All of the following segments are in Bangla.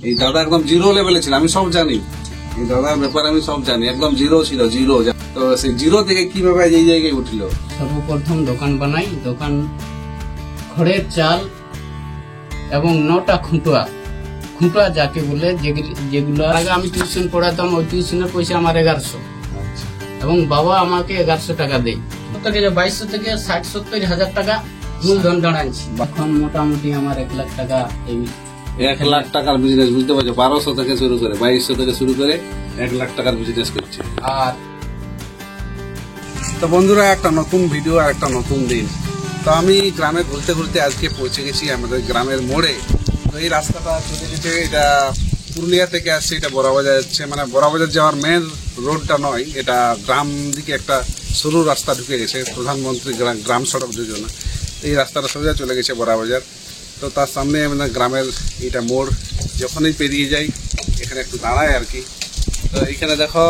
এই দাদা একদম জিরো লেভেলে ছিল, আমি সব জানি এই দাদার ব্যাপারে, আমি সব জানি। একদম জিরো ছিল, জিরো। তো সেই জিরো থেকে কিভাবে এই জায়গায় উঠলো? সর্বপ্রথম দোকান বানাই, দোকান খড়ের চাল এবং 9টা খুঁটা যাকে বলে, যেগুলো আগে আমি টিউশন পড়াতাম, ওই টিউশনের পয়সা আমার 1100, এবং বাবা আমাকে 1100 টাকা দেয়। 2200 থেকে 60-70 হাজার টাকা মূলধন দাঁড়াচ্ছি। এখন মোটামুটি আমার 1 লাখ টাকা, এই 1 লাখ টাকার বিজনেস, বুঝতে পারছো? 1200 থেকে শুরু করে 2200 থেকে শুরু করে 1 লাখ টাকার বিজনেস করছে। আর তো বন্ধুরা, একটা নতুন ভিডিও আর একটা নতুন দিন। তো আমি গ্রামে ঘুরতে ঘুরতে আজকে পৌঁছে গেছি আমাদের গ্রামের মোড়ে। তো এই রাস্তাটা চলে গেছে, এটা পুরুলিয়া থেকে আসছে, এটা বড়াবাজার যাচ্ছে। মানে বড়াবাজার যাওয়ার মেন রোডটা নয়, এটা গ্রাম দিকে একটা সরু রাস্তা ঢুকে গেছে, প্রধানমন্ত্রী গ্রাম সড়ক যোজনা। এই রাস্তাটা সোজা চলে গেছে বড়াবাজার। তো তার সামনে মানে গ্রামের এটা মোড়, যখনই পেরিয়ে যাই এখানে একটু দাঁড়ায় আর কি। তো এইখানে দেখো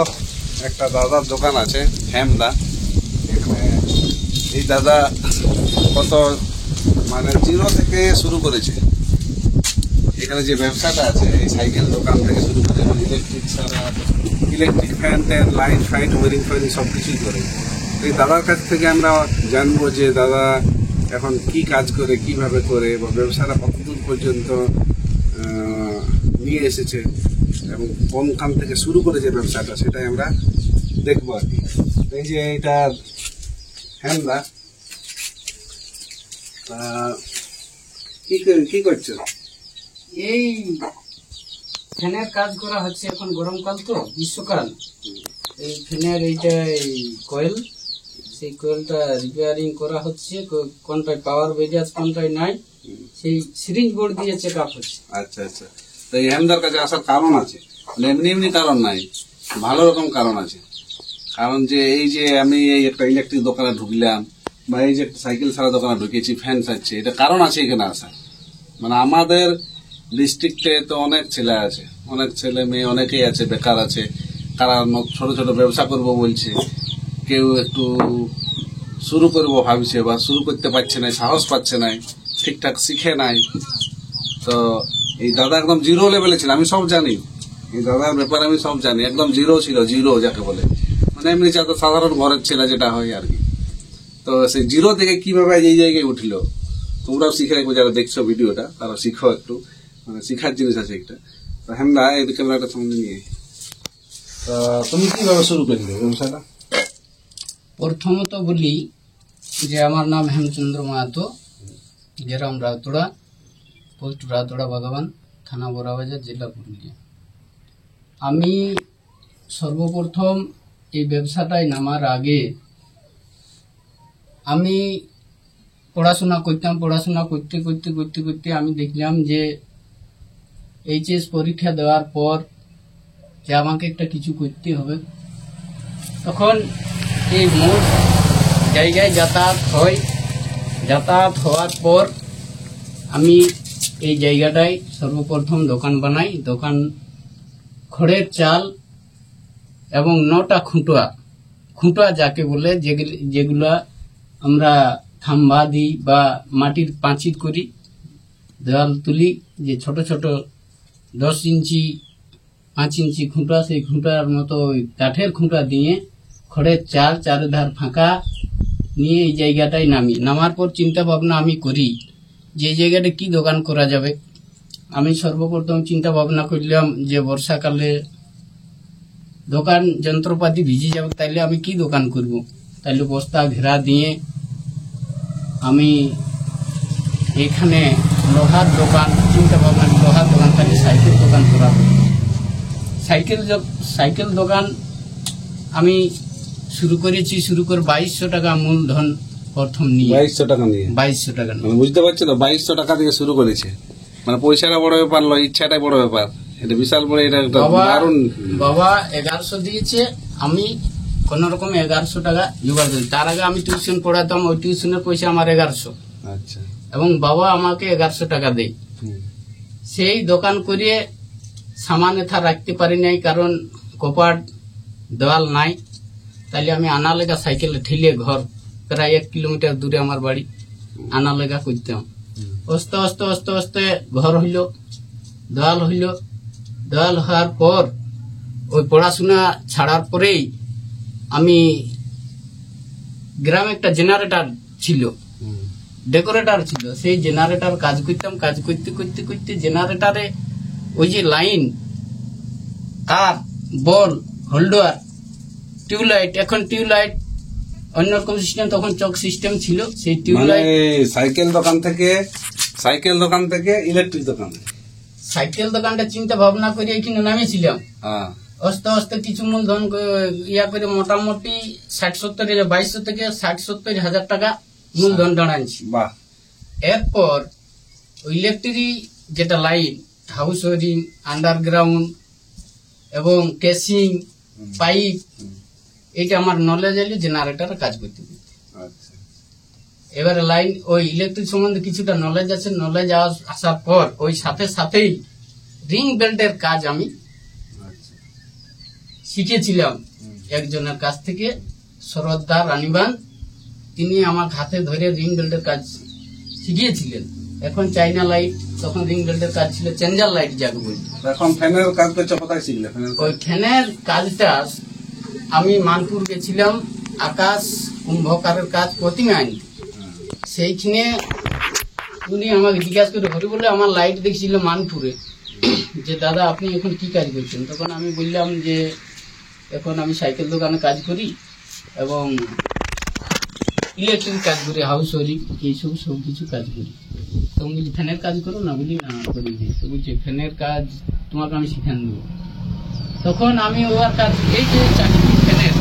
একটা দাদার দোকান আছে, হেমদা। এখানে এই দাদা কত মানে জিরো থেকে শুরু করেছে। এখানে যে ব্যবসাটা আছে, এই সাইকেল দোকান থেকে শুরু করে ইলেকট্রিক ফ্যান ট্যান, লাইট ফাইট, ওয়ারিং ফায়ারিং সব কিছুই করে। তো এই দাদার কাছ থেকে আমরা জানবো যে দাদা এখন কি কাজ করে, কিভাবে করে, বা ব্যবসাটা কতদূর পর্যন্ত নিয়ে এসেছে, এবং কোনখান থেকে শুরু করেছে ব্যবসাটা, সেটাই আমরা দেখবো আর কি। এই যে এটা হেমদা, কি করছো? এই ফ্যানের কাজ করা হচ্ছে। এখন গরমকাল তো, গ্রীষ্মকাল। এই ফ্যানের এইটা কয়েল, সেই কয়েলটা রিপেয়ারিং করা হচ্ছে। কোনটায় পাওয়ার বেজাজ, কোনটায় নাই, সেই সিরিঞ্জ বোর্ড দিয়ে চেক আপ হচ্ছে। আচ্ছা আচ্ছা। তো এই হেমদার কাছে আসার কারণ আছে, এমনি এমনি কারণ নাই, ভালো রকম কারণ আছে। কারণ যে এই যে আমি এই একটা ইলেকট্রিক দোকানে ঢুকলাম, বা এই যে একটা সাইকেল সারা দোকানে ঢুকেছি, ফ্যান চাচ্ছে, এটা কারণ আছে এখানে আসার। মানে আমাদের ডিস্ট্রিক্টে তো অনেক ছেলে আছে, অনেক ছেলে মেয়ে অনেকেই আছে, বেকার আছে, তারা ছোট ছোট ব্যবসা করব বলছে, কেউ একটু শুরু করবো ভাবছে, বা শুরু করতে পারছে না, সাহস পাচ্ছে না, ঠিকঠাক শিখে নাই। তো এই দাদা একদম জিরো লেভেলে ছিল, আমি সব জানি এই দাদার ব্যাপারে, আমি সব জানি। একদম জিরো ছিল, জিরো যাকে বলে, মানে এমনি সাধারণ ঘরের ছেলে যেটা হয় আর কি। তো সেই জিরো থেকে কিভাবে এই জায়গায় উঠলো, তোমরাও শিখে রাখবো, যারা দেখছো ভিডিওটা তারা শিখো একটু, মানে শিখার জিনিস আছে একটা। তো হেমদা এই ক্যামেরাটা সামনে নিয়ে, তুমি কিভাবে শুরু করলে ব্যবসাটা? প্রথমত বলি যে আমার নাম হেমচন্দ্র মাহাতো, গ্রাম রাউতড়া, পোস্ট রাউতড়া বাগাবান, থানা বড়াবাজার, জেলা পুরুলিয়া। আমি সর্বপ্রথম এই ব্যবসাটায় নামার আগে আমি পড়াশোনা করতাম। পড়াশোনা করতে করতে করতে করতে আমি দেখলাম যে এইচএস পরীক্ষা দেওয়ার পর যে আমাকে একটা কিছু করতে হবে। তখন এই মোট জায়গায় যাতায়াত হয়, যাতায়াত হওয়ার পর আমি এই জায়গাটায় সর্বপ্রথম দোকান বানাই। দোকান খড়ের চাল এবং 9টা খুঁটা যাকে বলে, যেগুলা আমরা থাম্বা দিই বা মাটির পাঁচিল করি, দেওয়াল তুলি, যে ছোট ছোট 10 ইঞ্চি 5 ইঞ্চি খুঁটা, সেই খুঁটার মতো কাঠের খুঁটা দিয়ে খড়ের চাল চারিধার ফাঁকা নিয়ে এই জায়গাটায় নামি। নামার পর চিন্তা ভাবনা আমি করি যে এই জায়গাটা কি দোকান করা যাবে। আমি সর্বপ্রথম চিন্তা ভাবনা করলাম যে বর্ষাকালে দোকান যন্ত্রপাতি ভিজে যাবে, তাইলে আমি কি দোকান করব। তাইলে বস্তা ঘেরা দিয়ে আমি এখানে লোহার দোকান চিন্তা ভাবনা, লোহার দোকান, তাহলে সাইকেল দোকান করা হবে। সাইকেল দোকান আমি শুরু করেছি। শুরু করে 2200 টাকা মূলধন প্রথম নিয়ে। 2200 টাকা নিয়ে? 2200 টাকা, বুঝতে পারছো তো? 2200 টাকা দিয়ে শুরু করেছে, মানে পয়সাটা বড় ব্যাপার নয়, ইচ্ছাটাই বড় ব্যাপার। এটা বিশাল বড়, এটা দারুণ। বাবা 1100 দিয়েছে, আমি কোন রকম 1100 টাকা জোগাড় করি। তার আগে আমি টিউশন পড়াতাম, ওই টিউশনের পয়সা আমার 1100। আচ্ছা। এবং বাবা আমাকে 1100 টাকা দেয়। সেই দোকান করিয়ে সামান এথা রাখতে পারি নাই, কারণ কপাট দেওয়াল নাই। তাইলে আমি আনা লেগা সাইকেলে ঠেলে, ঘর প্রায় 1 কিলোমিটার দূরে আমার বাড়ি, আনা লেগা করতাম। আস্তে আস্তে আস্তে আস্তে ঘর হইল, দেওয়াল হইল, দেওয়াল হওয়ার পর ওই পড়াশোনা ছাড়ার পরেই আমি গ্রামে একটা জেনারেটর ছিল, ডেকোরেটর ছিল, সেই জেনারেটর কাজ করতাম। কাজ করতে করতে করতে জেনারেটরে ওই যে লাইন, তার, বল, হোল্ডার, টিউবলাইট, এখন টিউবলাইট অন্যরকম সিস্টেম, তখন চক সিস্টেম ছিল। সেই টিউবলাইট সাইকেল দোকান থেকে ইলেকট্রিক দোকান, সাইকেল দোকানটা চিন্তা ভাবনা করে এখানে নামেছিলাম। আস্তে আস্তে কিছু মূলধন ইয়া করে মোটামুটি 2200 থেকে 60-70 হাজার টাকা মূলধন দাঁড়াচ্ছি। এরপর ইলেকট্রিক যেটা লাইন, হাউস ওয়ারিং, আন্ডারগ্রাউন্ড এবং কেসিং, পাইপ, এটা আমার নলেজ এলে জেনারেটরের কাজ করতে করতে। এবারে লাইন ওই ইলেকট্রিক সম্বন্ধে কিছুটা নলেজ আছে। নলেজ আসার পর ওই সাথে সাথেই রিং বেল্টের কাজ আমি শিখেছিলাম একজনের কাছ থেকে, শরৎদা রানীবান, তিনি আমার হাতে ধরে রিং বেল্টের কাজ শিখিয়েছিলেন। এখন চাইনা লাইট, তখন রিং বেল্টের কাজ ছিল চেঞ্জার লাইট যাকে বলি। এখন ফ্যানের কাজ করছে, কোথায় শিখলে? ওই ফ্যানের কাজটা আমি মানপুর গেছিলাম, আকাশ কুম্ভকারের কাজ প্রতিমা আনি। সেইখানে উনি আমাকে জিজ্ঞাসা করে, হরি বলে আমার লাইট দেখছিল মানপুরে, যে দাদা আপনি এখন কি কাজ করছেন? তখন আমি বললাম যে এখন আমি সাইকেল দোকানে কাজ করি এবং ইলেকট্রিক কাজ করি, হাউস ওয়ারিং, এইসব সব কিছু কাজ করি। তো বলছি ফ্যানের কাজ করো না? বলি না করি। তো বলছে ফ্যানের কাজ তোমাকে আমি শিখান দেবো। তখন আমি ওর কাজ, এই যে চাকরি ফ্যানের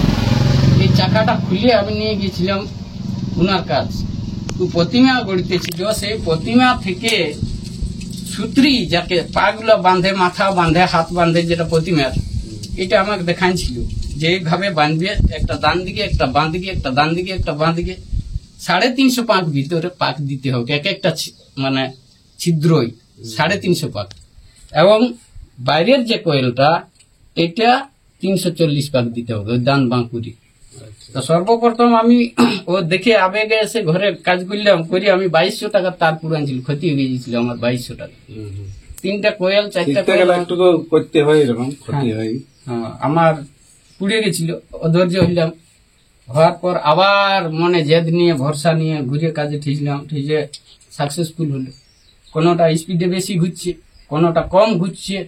এই চাকাটা খুলে আমি নিয়ে গেছিলাম ওনার কাজ। তো প্রতিমা গড়িতেছিল, সেই প্রতিমা থেকে সূত্রি যাকে পাগুলো বাঁধে, মাথা বাঁধে, হাত বাঁধে, যেটা প্রতিমার, এটা আমাকে দেখাচ্ছিল যে এইভাবে বাঁধবে, একটা ডান দিকে, একটা বাঁ দিকে, একটা ডান দিকে, একটা বাঁ দিকে, 350 পাক ভিতরে পাক দিতে হবে, এক একটা মানে ছিদ্রই 350 পাক, এবং বাইরের যে কোয়েলটা এটা 340 পাক দিতে হবে, ডান বাঁ করে। তো সর্বপ্রথম আমি ও দেখে আবেগে এসে ঘরে কাজ করলাম, করি আমি 2200 টাকা তার পুরো আনছিল, ক্ষতি হয়ে গিয়েছিল আমার 2200 টাকা। 3টা কোয়েল, 4টা কোয়েল একটু তো করতে হয়, এরকম ক্ষতি হয়। আমার পুড়ে গেছিল, অধৈর্য হইলাম। হওয়ার পর আবার মনে জেদ নিয়ে, ভরসা নিয়ে ঘুরে কাজে ঠিকলাম, ঠিকে সাকসেসফুল হলো। কোনোটা স্পিডে বেশি ঘুরছে, কোনোটা কম ঘুরছে,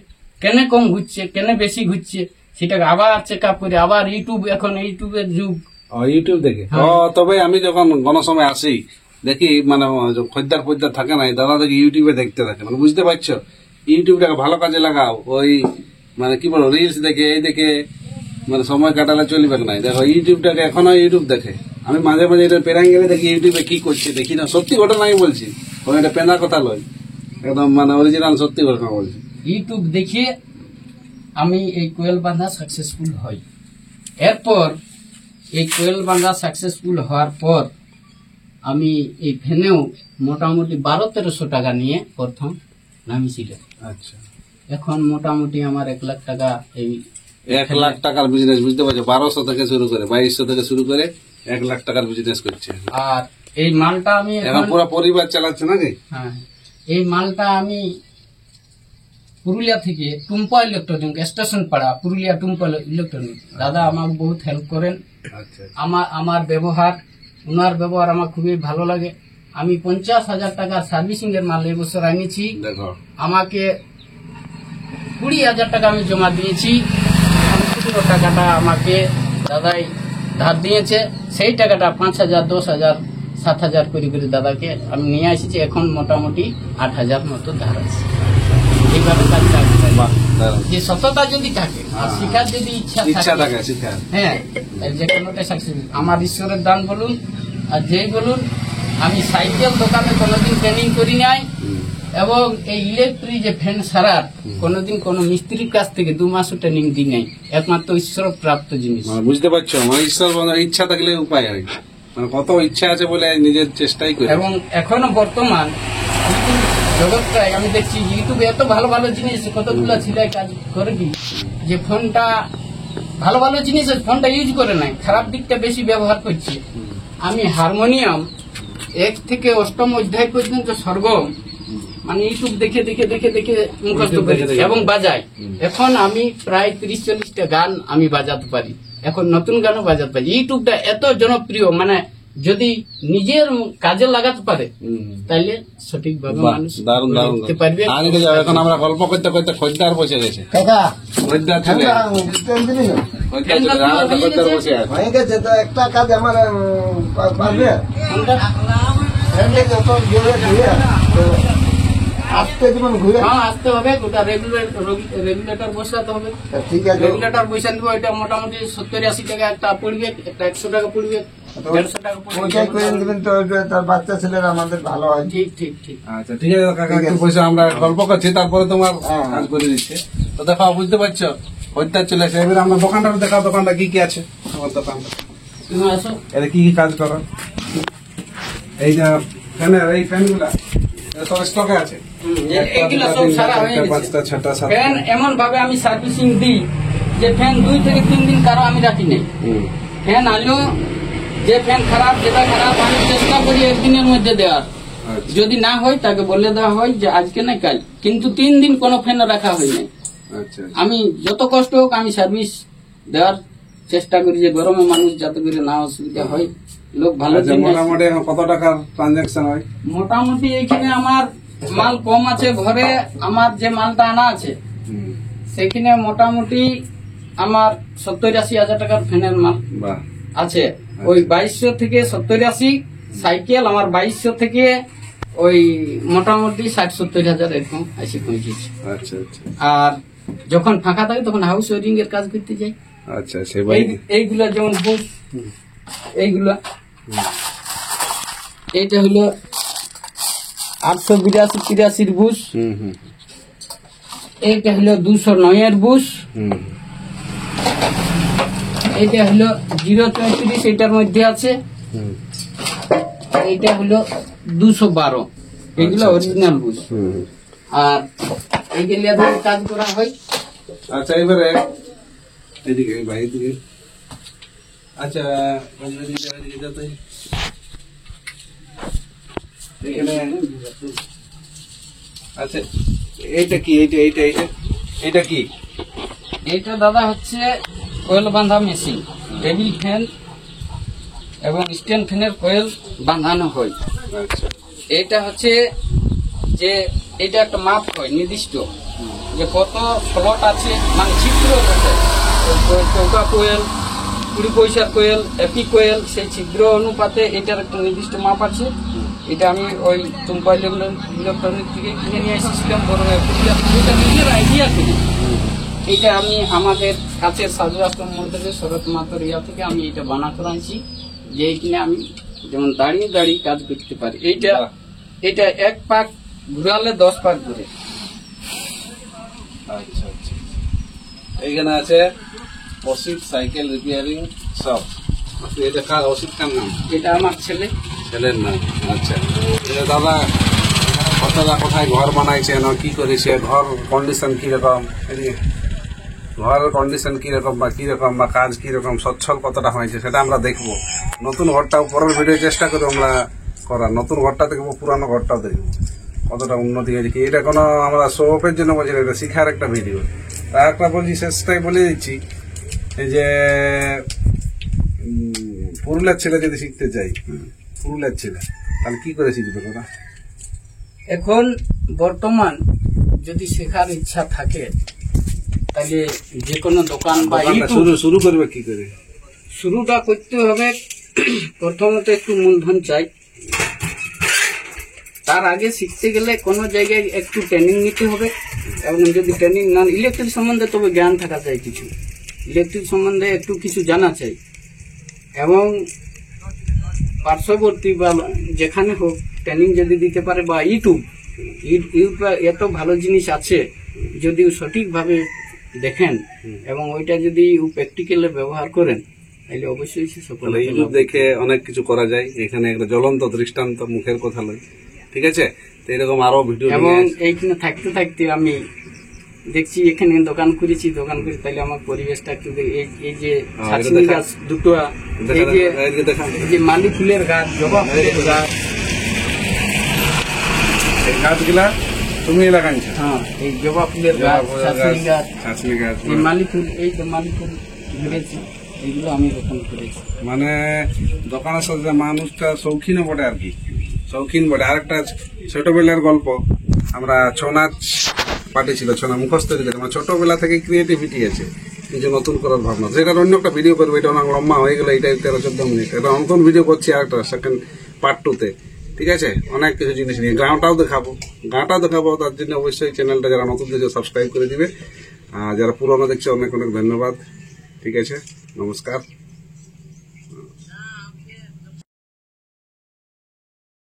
কেন কম ঘুরছে, কেন বেশি ঘুরছে, সেটাকে আবার চেক আপ করে, আবার ইউটিউব, এখন ইউটিউবের যুগ, ইউটিউব দেখে। তবে আমি যখন কোনো সময় আসি দেখি, মানে খদ্দার থাকে না, দাদা দেখি ইউটিউবে দেখতে থাকে, মানে বুঝতে পারছো, ইউটিউবটাকে ভালো কাজে লাগাও। ওই মানে কি বলো, রিলস দেখে, এই দেখে মানে সময় কাটালে চলবে না। দেখো ইউটিউবটাকে, এখনো ইউটিউব দেখে। আমি মাঝে মাঝে এটা পেরাং গেলে দেখি ইউটিউবে কি করছে, দেখি না, সত্যি ঘটনা আমি বলছি, ওই এটা পেনা কথা লয়, একদম মানে অরিজিনাল সত্যি ঘটনা বলছি। ইউটিউব দেখে আমি এই কোয়েল বাঁধা সাকসেসফুল হই। এরপর এই কোয়েল বাঁধা সাকসেসফুল হওয়ার পর আমি এই ফ্যানেও মোটামুটি 1200-1300 টাকা নিয়ে প্রথম নামিয়েছিলাম। আচ্ছা, এখন মোটামুটি আমার 1 লাখ টাকা, এই 1 লাখ টাকার বিজনেস, বুঝতে পারছো, 1200 থেকে শুরু করে 2200 থেকে শুরু করে 1 লাখ টাকার বিজনেস করছে। আর এই মালটা আমি এখন পুরো পরিবার চালাচ্ছে নাকি? হ্যাঁ, এই মালটা আমি পুরুলিয়া থেকে টুম্পা ইলেকট্রনিক, স্টেশন পাড়া, পুরুলিয়া টুম্পা ইলেকট্রনিক দাদা আমাকে বহুত হেল্প করেন। আমার ব্যবহার, ওনার ব্যবহার আমার খুবই ভালো লাগে। আমি 50,000 টাকার সার্ভিসিং এর মাল এবছর আনিছি। আমাকে 20,000 টাকা আমি জমা দিয়েছি, 15 টাকাটা আমাকে দাদাই ধার দিয়েছে। সেই টাকাটা 5,000, 10,000, 7,000 করে করে দাদাকে আমি নিয়ে এসেছি। এখন মোটামুটি 8,000 মতো ধার আছে। এইভাবে কাজ চালাতে যে সততা যদি থাকে আর শিখার যদি ইচ্ছা থাকে, হ্যাঁ, যে কোনোটা সাকসেস। আমার ঈশ্বরের দান বলুন আর যেই বলুন, আমি সাইকেল দোকানে কোনোদিন ট্রেনিং করি নাই, এবং এই ইলেকট্রিক যে ফ্যান সারার কোনোদিন কোনো মিস্ত্রির কাছ থেকে 2 মাসও ট্রেনিং দিই নাই। একমাত্র ঈশ্বর প্রাপ্ত জিনিস। বুঝতে পারছো, আমার ঈশ্বর ইচ্ছা থাকলে উপায় হয়, মানে কত ইচ্ছা আছে বলে নিজের চেষ্টাই করি। এবং এখনো বর্তমান জগৎটাই আমি দেখছি ইউটিউবে এত ভালো ভালো জিনিস, কতগুলো ছেলে কাজ করে কি, যে ফোনটা ভালো ভালো জিনিস, ফোনটা ইউজ করে নাই, খারাপ দিকটা বেশি ব্যবহার করছে। আমি হারমোনিয়াম 1 থেকে 8ম অধ্যায় পর্যন্ত সর্গম মানে ইউটিউব দেখে দেখে দেখে দেখে মুখস্থ করেছি এবং বাজাই। এখন আমি প্রায় 30-40টা গান আমি বাজাতে পারি, এখন নতুন গানও বাজাতে পারি। ইউটিউবটা এত জনপ্রিয়, মানে যদি নিজের কাজে লাগাতে পারে তাইলে সঠিকভাবে মানুষ দারুণ দারুণ করতে পারবে। আগে যাও, এখন আমরা গল্প করতে করতে খদ্দার বসে গেছে। কাকা খদ্দার ছেলে ট্রেন দিলি না? খদ্দার ছেলে, আর একটা খদ্দার বসে আছে। হয়ে গেছে তো একটা কাজ আমার পারবে ট্রেনটা যত জোরে ঘুরে আসতে জীবন ঘুরে হ্যাঁ আসতে হবে, ওটা রেগুলেটর বসাতে হবে। ঠিক আছে রেগুলেটর বসে দেবো, এটা মোটামুটি 70-80 টাকা একটা পড়বে, একটা 100 টাকা পড়বে, 150 টাকা পড়বে। ওইটাই করে দিবেন তো তার বাচ্চা ছেলেরা আমাদের ভালো হয়। ঠিক ঠিক ঠিক। আচ্ছা ঠিক আছে কাকা, একটু বসে আমরা গল্প করছি, তারপরে তোমার কাজ করে দিচ্ছে। তো দেখো বুঝতে পারছো, খদ্দার চলে আসে। এবারে আমরা দোকানটা দেখাও, দোকানটা কি কি আছে তোমার দোকানটা, তুমি আসো। এটা কি কি কাজ করো? এই যে ফ্যানের এই ফ্যানগুলা সব স্টকে আছে, এগুলো সব সারা হয়ে গেছে। 5টা 6টা 7টা ফ্যান এমন ভাবে আমি সার্ভিসিং দিই যে ফ্যান 2 থেকে 3 দিন কারো আমি রাখি নাই। ফ্যান আনলেও যে ফ্যান খারাপ, যেটা খারাপ আমি চেষ্টা করি একদিনের মধ্যে দেওয়ার। যদি না হয় তাকে বলে দেওয়া হয় যে আজকে না কাল, কিন্তু 3 দিন কোনো ফ্যান রাখা হয় নাই। আচ্ছা আমি যত কষ্ট হোক আমি সার্ভিস দেওয়ার চেষ্টা করি, যে গরমে মানুষ যাতে করে না অসুবিধা হয়, লোক ভালো আচ্ছা। মোটামুটি এখন কত টাকার ট্রানজাকশন হয়? মোটামুটি এইখানে আমার মাল কম আছে, ঘরে আমার যে মালটা আনা আছে সেখানে মোটামুটি আমার 70-80 হাজার টাকার ফ্যানের মাল বাহ, আছে। ওই 2200 থেকে 70-80, সাইকেল আমার 2200 থেকে ওই মোটামুটি 60-70 হাজার এরকম আসে পৌঁছেছে। আচ্ছা আচ্ছা আর যখন ফাঁকা থাকে তখন হাউস ওয়ারিং এর কাজ করতে যাই। আচ্ছা সেবাই। এইগুলা যেমন বুশ, এইগুলা এইটা হলো 882-83 বুশ, এইটা হলো 209 এর বুশ, এইটা হলো 034, এটার মধ্যে আছে, এইটা হলো 212, এগুলো অরিজিনাল বুশ। আর এইগুলা দিয়ে কাজ করা হয়। আচ্ছা এবারে এদিকে ভাই, এদিকে আচ্ছা এদিকে যাতে এখানে। আচ্ছা এইটা কি? এইটা এইটা এইটা এটা কি? এইটা দাদা হচ্ছে কোয়েল বাঁধা মেশিন, টেবিল ফ্যান এবং স্ট্যান্ড ফ্যানের কোয়েল বাঁধানো হয়। আচ্ছা এটা হচ্ছে যে এটা একটা মাপ হয় নির্দিষ্ট, যে কত স্লট আছে, মানে ছিদ্র আছে, চৌকা কোয়েল, 20 পয়সার কোয়েল, এপি কোয়েল, সেই ছিদ্র অনুপাতে এটার একটা নির্দিষ্ট মাপ আছে। এটা আমি ওই টুম্পা ইলেকট্রনিক থেকে কিনে নিয়ে এসেছিলাম, বড় এটা নিজের আইডিয়া করি। এটা আমি আমাদের কাছের সাধু আশ্রম মন্দিরে শরৎ মাতর ইয়া থেকে আমি এটা বানা করাইছি, যে এইখানে আমি যেমন দাঁড়িয়ে দাঁড়িয়ে কাজ করতে পারি। এটা 1 পাক ঘুরালে 10 পাক ঘুরে। আচ্ছা আচ্ছা। এইখানে আছে অসিত সাইকেল রিপেয়ারিং শপ। এটা কার? অসিত কার নাম? এটা আমার ছেলে। ছেলের নাম। আচ্ছা এটা দাদা কতটা কোথায় ঘর বানাইছে না কি করেছে, ঘর কন্ডিশন কিরকম, ঘরের কন্ডিশন কিরকম বা কিরকম বা কাজ কিরকম, সচ্ছল কতটা হয়েছে সেটা আমরা দেখবো। নতুন ঘরটাও পরের ভিডিও চেষ্টা করি আমরা করার, নতুন ঘরটা দেখবো, পুরানো ঘরটাও দেখবো কতটা উন্নতি হয়েছে কি। এটা কোনো আমরা শো অফের জন্য বলছি না, এটা শিখার একটা ভিডিও। আর একটা বলছি, শেষটাই বলে দিচ্ছি, এই যে পুরুলিয়ার ছেলে যদি শিখতে চাই, পুরুলিয়ার ছেলে তাহলে কি করে শিখবে ওরা? এখন বর্তমান যদি শেখার ইচ্ছা থাকে তাহলে যে কোনো দোকান বা শুরু করবে কি করে? শুরুটা করতে হবে, প্রথমত একটু মূলধন চাই। তার আগে শিখতে গেলে কোনো জায়গায় একটু ট্রেনিং নিতে হবে, এবং যদি ট্রেনিং না, ইলেকট্রিক সম্বন্ধে তবে জ্ঞান থাকা চাই, কিছু ইলেকট্রিক সম্বন্ধে একটু কিছু জানা চাই, এবং পার্শ্ববর্তী বা যেখানে হোক ট্রেনিং যদি দিতে পারে, বা ইউটিউব এত ভালো জিনিস আছে, যদি সঠিকভাবে দেখেন এবং ওইটা যদি প্র্যাকটিক্যালে ব্যবহার করেন তাহলে অবশ্যই সে সফল। ইউটিউব দেখে অনেক কিছু করা যায়, এখানে একটা জ্বলন্ত দৃষ্টান্ত, মুখের কথা নয়, ঠিক আছে? তো এরকম আরো ভিডিও, এবং এইখানে থাকতে থাকতে আমি দেখছি এখানে দোকান করেছি, তাহলে আমার পরিবেশটা একটু এই যে ছাঁচনি গাছ দুটো, এই যে মালি ফুলের গাছ, জবা ফুলের গাছ, এই গাছগুলা তুমি লাগাইছো? হ্যাঁ, এই জবা ফুলের গাছ, শাশুড়ি গাছ, শাশুড়ি গাছ, এই মালি ফুল, এই যে মালি ফুল ধরেছি, এগুলো আমি রোপণ করেছি। মানে দোকানের সাথে মানুষটা শৌখিনও বটে আর কি, শৌখিন বটে। আরেকটা ছোটবেলার গল্প, আমরা ছৌ নাচ পার্টি ছিল, ছৌ নাচ মুখস্থ দিয়েছে। আমার ছোটবেলা থেকে ক্রিয়েটিভিটি আছে, কিছু নতুন করার ভাবনা। সেটার অন্য একটা ভিডিও করবো, এটা অনেক লম্বা হয়ে গেল, এটা 13-14 মিনিট। এটা নতুন ভিডিও করছি আরেকটা সেকেন্ড পার্ট 2-তে, ঠিক আছে? অনেক কিছু জিনিস নিয়ে গাঁটাও দেখাবো, তার জন্য অবশ্যই চ্যানেলটা যারা নতুন দেখছে সাবস্ক্রাইব করে দিবে, আর যারা পুরোনো দেখছে অনেক অনেক ধন্যবাদ। ঠিক আছে, নমস্কার।